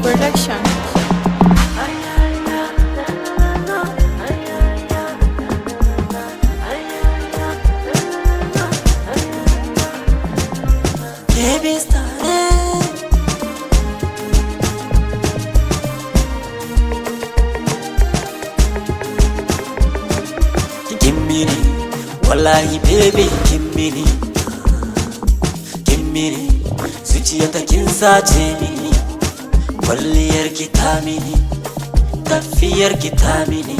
Production. Baby started. Gimmini, wallahi baby gimmini, gimmini, zuciyata kin sace mini, kwalliyar ki ta mini, tafiyar ki ta mini,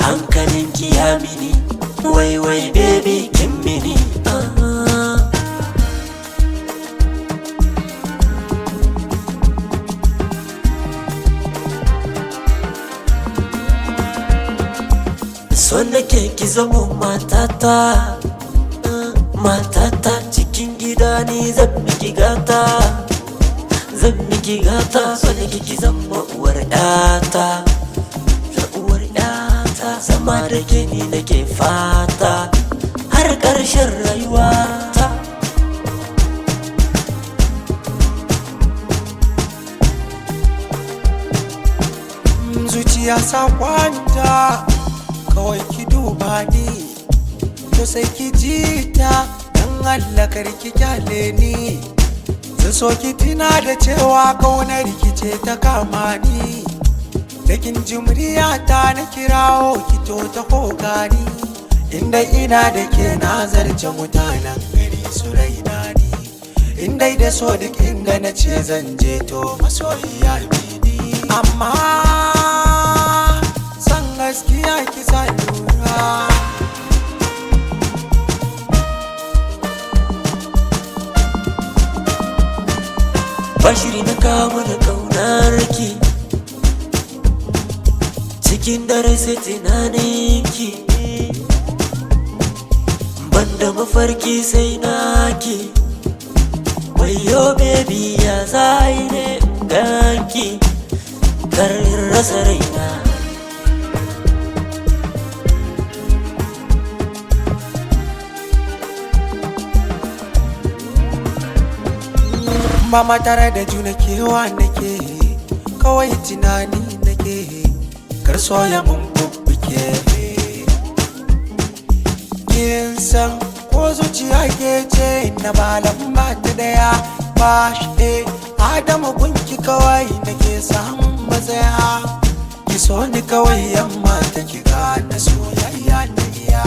hankalin ki ya mini, wai wai baby gimmini. So nake ki zamo matata, matata cikin gida ni zan miki gata, zan miki gata. So nake ki zamo uwar ƴata, uwar ƴata. Zama da ke ni nake fata har ƙarshen rayuwata. Zuciya sa kwanta, kawai ki duba ni, to sai ki ji ta, dan Allah kar ki kyale ni. Zan so ki tina da cewa kaunar ki ce ta kama ni, da kin ji muryata na kirawo ki to ta koka ni. Inda ina da ke na zarce mutanen gari su raina ni, inda da so duk inda na ce zan je to masoyiya bi ni. Amma gaskiya ki sa lura, bashiri na kama da ƙaunar ki, cikin dare sai tunanin ki, banda mafarki sai naki. Wayo baby ya zai ne ganki, kar in rasa raina. mama tare da juna kewa nake, kawai tunani nake, kar soya mun bubbuke. Kin san ko zuciya ke ce na malam ba ta daya ba shi, Adamu gunki kawai nake samun matsaya. Ki so ni kawai yamma ta ki gane soyayya na iya.